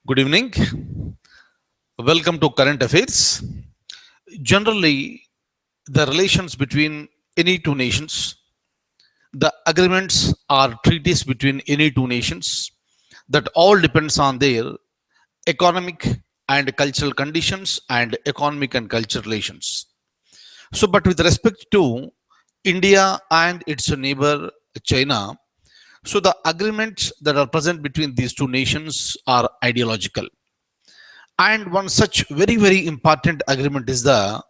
Good evening. Welcome to Current Affairs. Generally, the relations between any two nations, the agreements or treaties between any two nations, that all depends on their economic and cultural conditions and economic and cultural relations. So, but with respect to India and its neighbor China, so the agreements that are present between these two nations are ideological. And one such very important agreement is the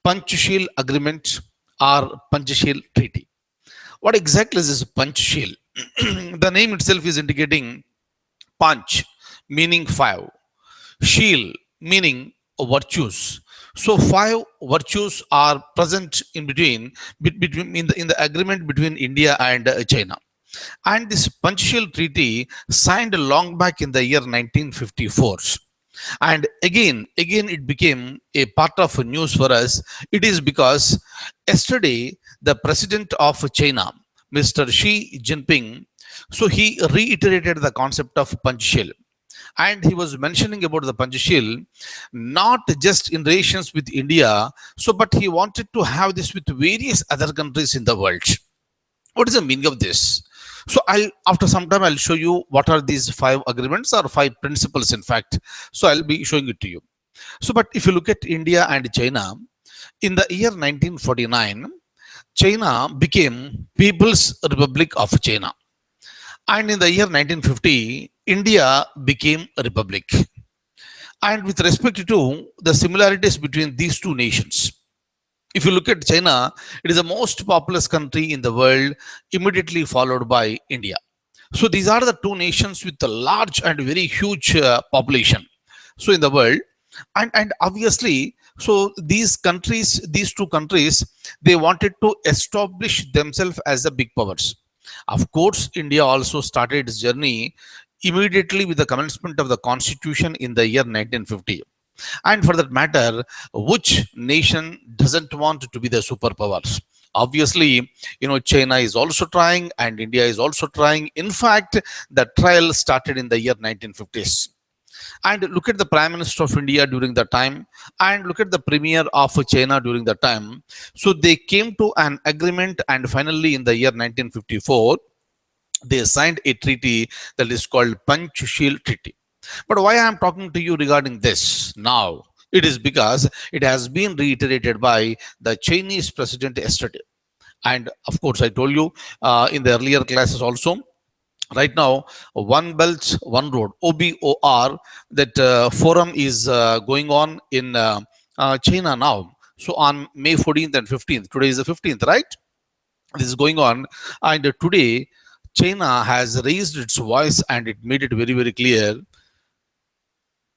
Panchsheel Agreement or Panchsheel Treaty. What exactly is this Panchsheel? The name itself is indicating Panch, meaning five, Sheel, meaning virtues. So five virtues are present in between in the agreement between India and China. And this Panchsheel Treaty signed long back in the year 1954. And again it became a part of news for us. It is because yesterday the president of China, Mr. Xi Jinping, so he reiterated the concept of Panchsheel, and he was mentioning about the Panchsheel not just in relations with India, so but he wanted to have this with various other countries in the world. What is the meaning of this? So I'll after some time I'll show you what are these five agreements or five principles, in fact. So I'll be showing it to you. So but if you look at India and China, in the year 1949, China became People's Republic of China, and in the year 1950 India became a republic. And with respect to the similarities between these two nations, if you look at China, it is the most populous country in the world, immediately followed by India. So these are the two nations with a large and very huge population. So in the world, and obviously, so these two countries, they wanted to establish themselves as the big powers. Of course, India also started its journey immediately with the commencement of the constitution in the year 1950. And for that matter, which nation doesn't want to be the superpowers? Obviously, China is also trying and India is also trying. In fact, the trial started in the year 1950s. And look at the Prime Minister of India during that time, and look at the Premier of China during that time. So they came to an agreement, and finally, in the year 1954, they signed a treaty that is called Panchsheel Treaty. But why I am talking to you regarding this now? It is because it has been reiterated by the Chinese president yesterday. And of course, I told you in the earlier classes also. Right now, One Belt, One Road (OBOR), that forum is going on in China now. So on May 14th and 15th, today is the 15th, right? This is going on, and today China has raised its voice and it made it very clear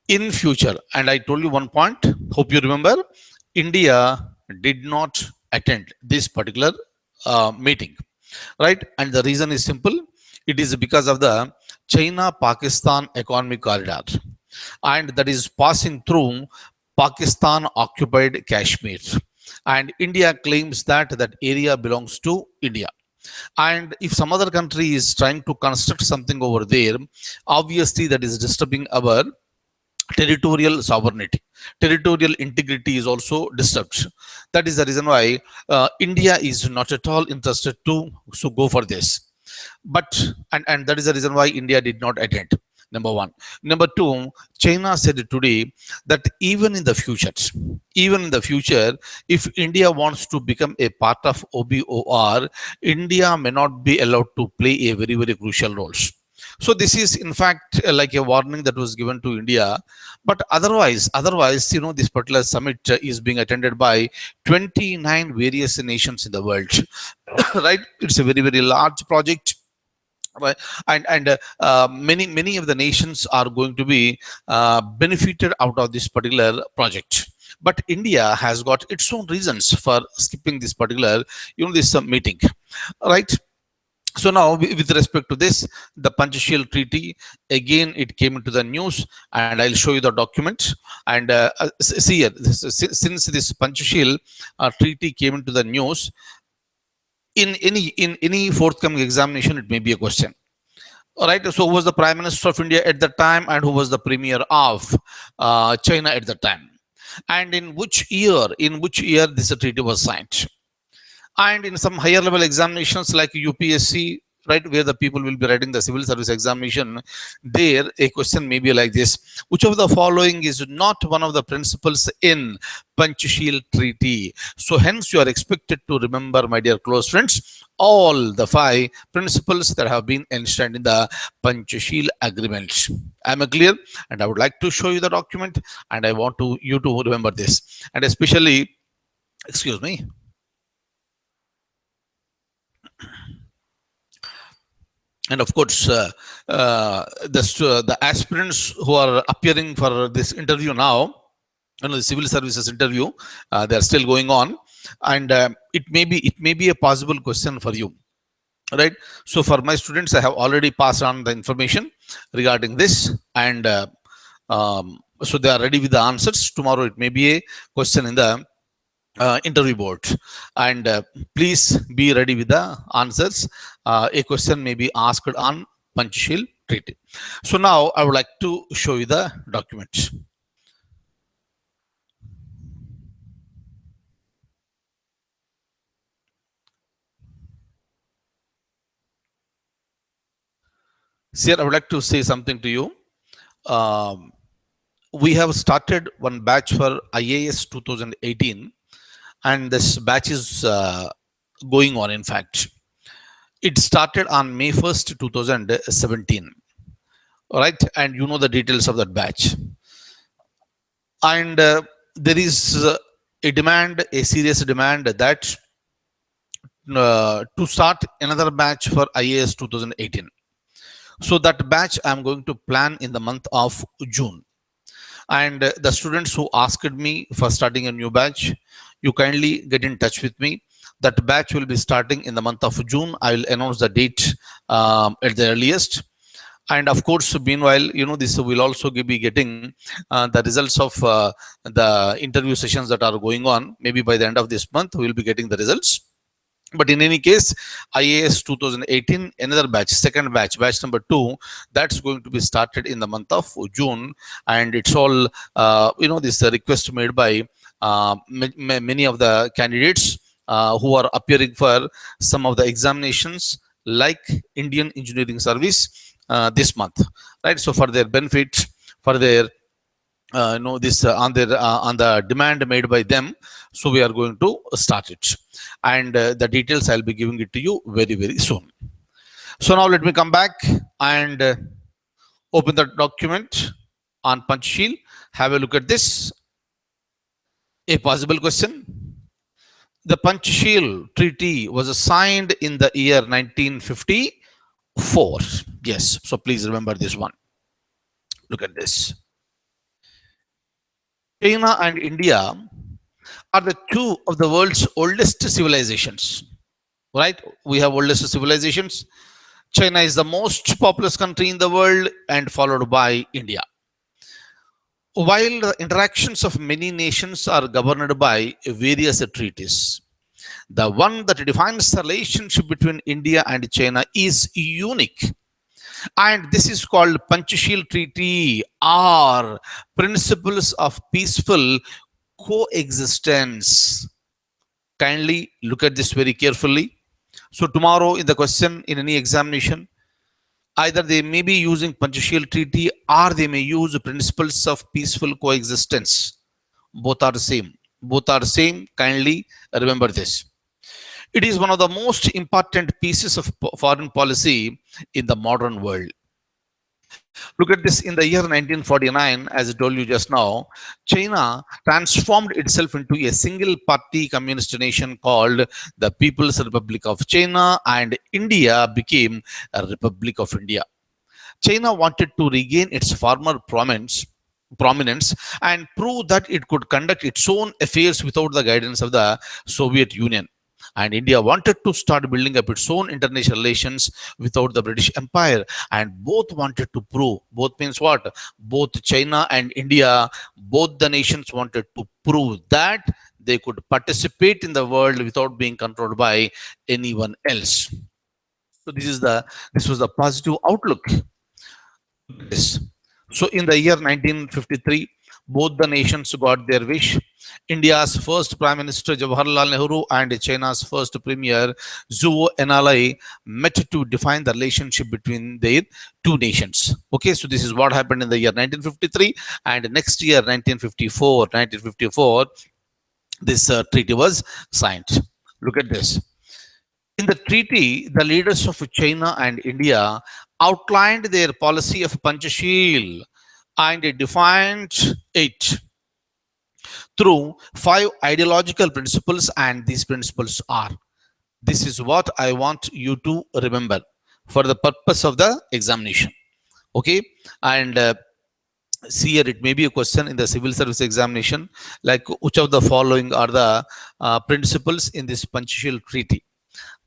in future. And I told you one point, hope you remember, India did not attend this particular meeting, right? And the reason is simple. It is because of the China Pakistan economic corridor, and that is passing through Pakistan occupied Kashmir, and India claims that that area belongs to India. And if some other country is trying to construct something over there, obviously that is disturbing our territorial sovereignty. Territorial integrity is also disturbed. That is the reason why India is not at all interested to go for this. But and that is the reason why India did not attend. Number one. Number two, China said today that even in the future, if India wants to become a part of OBOR, India may not be allowed to play a very crucial role. So this is in fact like a warning that was given to India. But otherwise, this particular summit is being attended by 29 various nations in the world. Right? It's a very large project. Right? And many of the nations are going to be benefited out of this particular project. But India has got its own reasons for skipping this particular this meeting, right? So now, with respect to this, the Panchsheel Treaty, again it came into the news, and I'll show you the document. And see here, since this Panchsheel Treaty came into the news, in any forthcoming examination, it may be a question. All right. So, who was the Prime Minister of India at the time, and who was the Premier of China at the time? And in which year? In which year this treaty was signed? And in some higher level examinations like UPSC, right, where the people will be writing the civil service examination, there a question may be like this: which of the following is not one of the principles in Panchsheel treaty? So hence you are expected to remember, my dear close friends, all the five principles that have been enshrined in the Panchsheel agreement. Am I clear? And I would like to show you the document, and I want to you to remember this, and especially, excuse me. And of course, the aspirants who are appearing for this interview now, the civil services interview, they are still going on, and it may be a possible question for you, right? So for my students, I have already passed on the information regarding this, and so they are ready with the answers. Tomorrow it may be a question in the interview board, and please be ready with the answers. A question may be asked on Panchsheel treaty. So now I would like to show you the document. Sir, I would like to say something to you. um, we have started one batch for IAS 2018, and this batch is going on. In fact, it started on May 1st, 2017. All right, and you know the details of that batch. And there is a demand, a serious demand, that to start another batch for IAS 2018. So that batch I'm going to plan in the month of June. And the students who asked me for starting a new batch, you kindly get in touch with me. That batch will be starting in the month of June. I will announce the date at the earliest. And of course, meanwhile, this will also be getting the results of the interview sessions that are going on. Maybe by the end of this month we will be getting the results. But in any case, IAS 2018, another batch, second batch, batch number 2, that's going to be started in the month of June. And it's all this request made by many of the candidates who are appearing for some of the examinations like Indian Engineering Service this month, right? So for their benefit, for their this on the demand made by them, so we are going to start it, and the details I'll be giving it to you very, very soon. So now let me come back and open the document on Panchsheel. Have a look at this. A possible question: the Panchsheel treaty was signed in the year 1954. Yes, so please remember this one. Look at this. China and India are the two of the world's oldest civilizations, right? We have oldest civilizations. China is the most populous country in the world, and followed by India. While the interactions of many nations are governed by various treaties, the one that defines the relationship between India and China is unique. And this is called Panchsheel Treaty, or Principles of Peaceful Coexistence. Kindly look at this very carefully. So tomorrow in the question in any examination, either they may be using Panchsheel Treaty or they may use Principles of Peaceful Coexistence. Both are the same. Both are the same. Kindly remember this. It is one of the most important pieces of foreign policy in the modern world. Look at this. In the year 1949, as I told you just now, China transformed itself into a single party communist nation called the People's Republic of China, and India became a Republic of India. China wanted to regain its former prominence and prove that it could conduct its own affairs without the guidance of the Soviet Union. And India wanted to start building up its own international relations without the British Empire. And both wanted to prove, both means what? Both China and India, both the nations wanted to prove that they could participate in the world without being controlled by anyone else. So this was the positive outlook. Look at this. So in the year 1953, both the nations got their wish. India's first Prime Minister Jawaharlal Nehru and China's first Premier Zhuo Enlai met to define the relationship between their two nations. Okay, so this is what happened in the year 1953, and next year 1954, this treaty was signed. Look at this. In the treaty, the leaders of China and India outlined their policy of Panchsheel and defined it through five ideological principles, and these principles are, this is what I want you to remember for the purpose of the examination. Okay, and see here, it may be a question in the civil service examination, like which of the following are the principles in this Panchsheel treaty,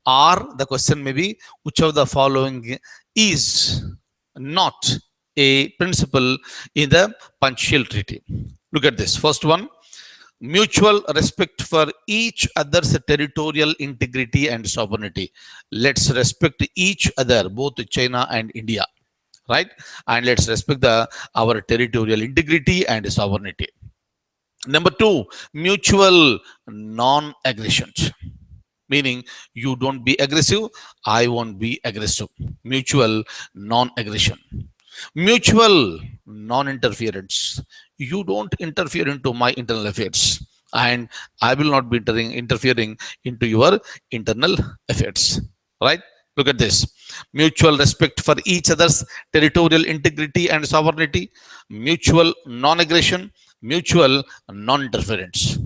or the question may be which of the following is not a principle in the Panchsheel treaty. Look at this. First one, mutual respect for each other's territorial integrity and sovereignty. Let's respect each other, both China and India, right? And let's respect our territorial integrity and sovereignty. Number two, mutual non-aggression, meaning you don't be aggressive, I won't be aggressive. Mutual non-aggression. Mutual non-interference. You don't interfere into my internal affairs, and I will not be interfering into your internal affairs. Right? Look at this. Mutual respect for each other's territorial integrity and sovereignty. Mutual non-aggression. Mutual non-interference.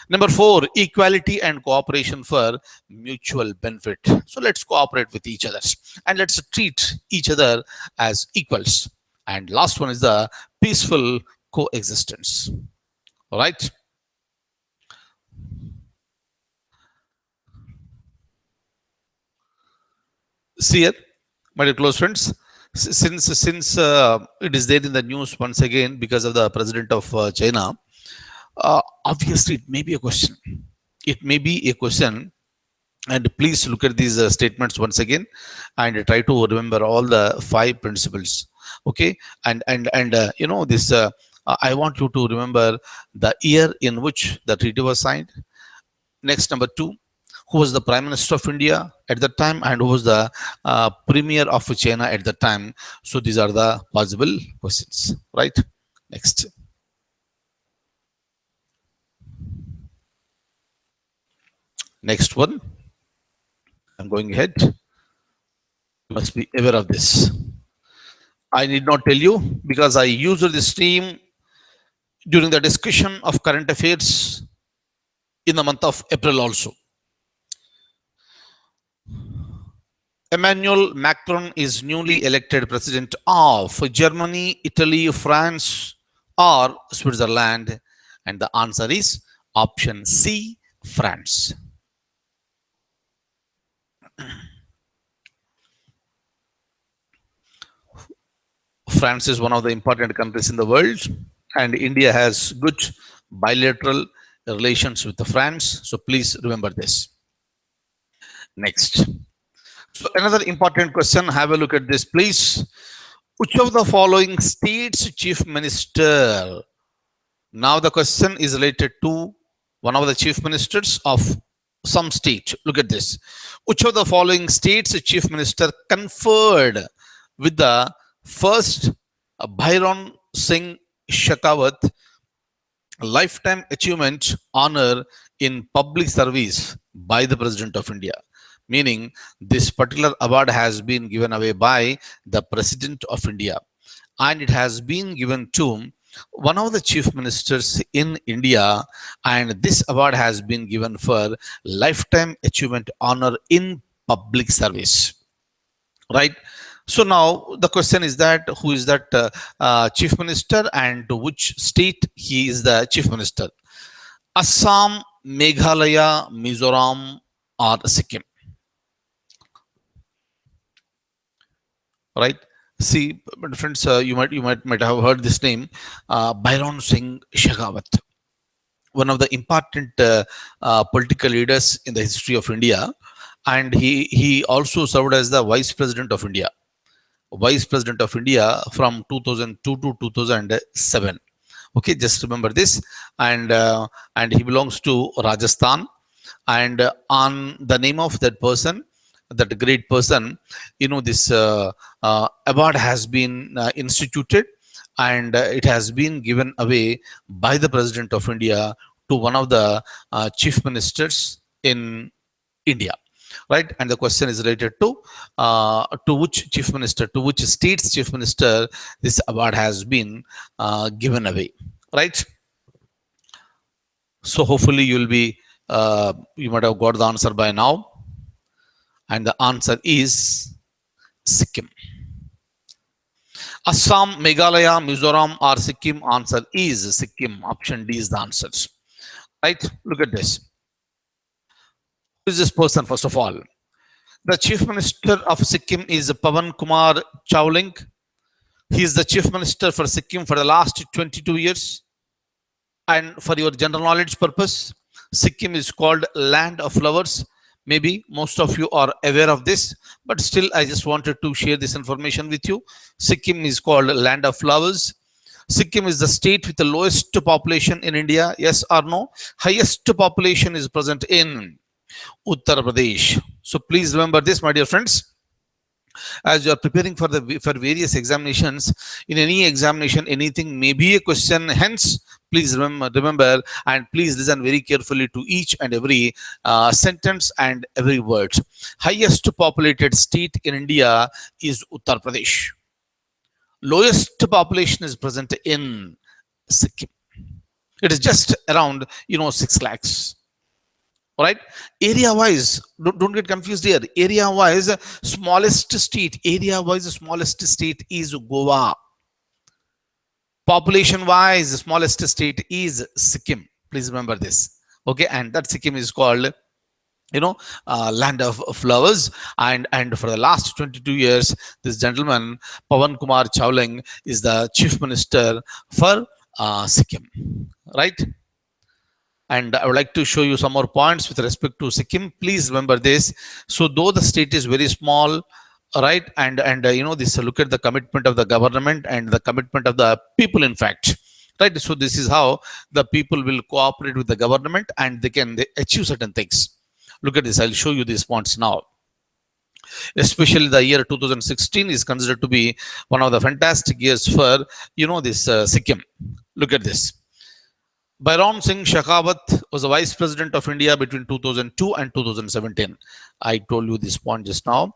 Number four, equality and cooperation for mutual benefit. So let's cooperate with each other and let's treat each other as equals. And last one is the peaceful coexistence. All right. See here, my dear close friends. Since it is there in the news once again because of the president of China, obviously it may be a question. It may be a question, and please look at these statements once again and try to remember all the five principles. Okay, and you know this. I want you to remember the year in which the treaty was signed. Next, number two, who was the Prime Minister of India at that time and who was the Premier of China at that time. So these are the possible questions, right? Next. Next one. I'm going ahead. You must be aware of this. I need not tell you because I used this team during the discussion of current affairs in the month of April also. Emmanuel Macron is newly elected president of Germany, Italy, France, or Switzerland. And the answer is option C, France. France is one of the important countries in the world, and India has good bilateral relations with France. So please remember this. Next. So another important question, have a look at this, please. Which of the following state's chief minister? Now the question is related to one of the chief ministers of some state. Look at this. Which of the following state's chief minister conferred with the first Bhairon Singh Shekhawat lifetime achievement honor in public service by the President of India? Meaning this particular award has been given away by the President of India, and it has been given to one of the chief ministers in India, and this award has been given for lifetime achievement honor in public service, right? So now the question is that who is that chief minister and to which state he is the chief minister? Assam, Meghalaya, Mizoram, or Sikkim, right? See, friends, you might have heard this name, Bhairon Singh Shekhawat, one of the important political leaders in the history of India. and he also served as the Vice President of India. Vice President of India from 2002 to 2007. Okay, just remember this. And he belongs to Rajasthan. And on the name of that person, that great person, this award has been instituted, and it has been given away by the President of India to one of the chief ministers in India, right? And the question is related to which chief minister, to which state's chief minister this award has been given away, right? So hopefully you might have got the answer by now, and the answer is Sikkim. Assam, Meghalaya, Mizoram, or Sikkim? Answer is Sikkim. Option D is the answers. Right? Look at this. Who is this person, first of all? The Chief Minister of Sikkim is Pawan Kumar Chawling. He is the Chief Minister for Sikkim for the last 22 years. And for your general knowledge purpose, Sikkim is called Land of Flowers. Maybe most of you are aware of this, but still I just wanted to share this information with you. Sikkim is called Land of Flowers. Sikkim is the state with the lowest population in India. Yes or no? Highest population is present in Uttar Pradesh. So please remember this, my dear friends. As you are preparing for various examinations, in any examination, anything may be a question. Hence, please remember and please listen very carefully to each and every sentence and every word. Highest populated state in India is Uttar Pradesh. Lowest population is present in Sikkim. It is just around 6 lakhs. All right, area wise, don't get confused here. Area wise, smallest state is Goa. Population wise, smallest state is Sikkim. Please remember this. Okay, and that Sikkim is called Land of Flowers. And for the last 22 years, this gentleman Pawan Kumar Chawling is the Chief Minister for Sikkim, right? And I would like to show you some more points with respect to Sikkim. Please remember this. So though the state is very small, right, and this, look at the commitment of the government and the commitment of the people, in fact, right? So this is how the people will cooperate with the government, and they achieve certain things. Look at this. I'll show you these points now. Especially the year 2016 is considered to be one of the fantastic years for this Sikkim. Look at this. Bairon Singh Shekhawat was the Vice President of India between 2002 and 2017. I told you this point just now.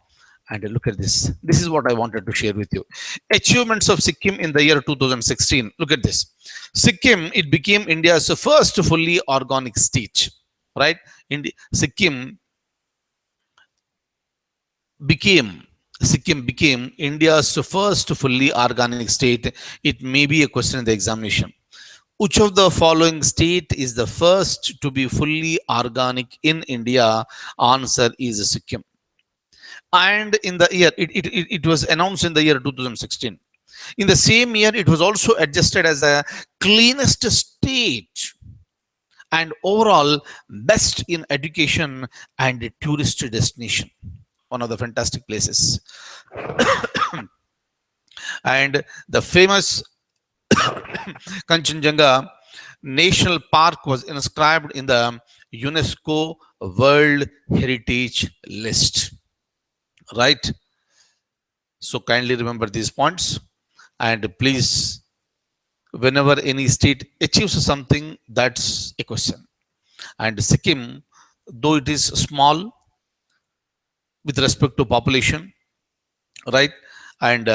And look at this. This is what I wanted to share with you. Achievements of Sikkim in the year 2016. Look at this. Sikkim, it became India's first fully organic state. Right? Sikkim became India's first fully organic state. It may be a question in the examination. Which of the following state is the first to be fully organic in India? Answer is Sikkim. And in the year, it was announced in the year 2016. In the same year, it was also adjusted as the cleanest state and overall best in education and a tourist destination. One of the fantastic places. And the famous Kanchenjunga National Park was inscribed in the UNESCO World Heritage List. Right? So kindly remember these points, and please, whenever any state achieves something, that's a question. And Sikkim, though it is small with respect to population, right, and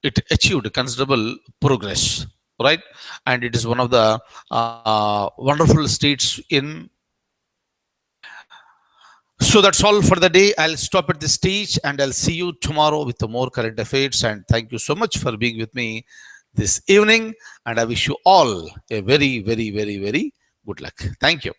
it achieved considerable progress, right, and it is one of the wonderful states in. So that's all for the day. I'll stop at this stage, and I'll see you tomorrow with more current affairs. And thank you so much for being with me this evening, and I wish you all a very, very, very, very good luck. Thank you.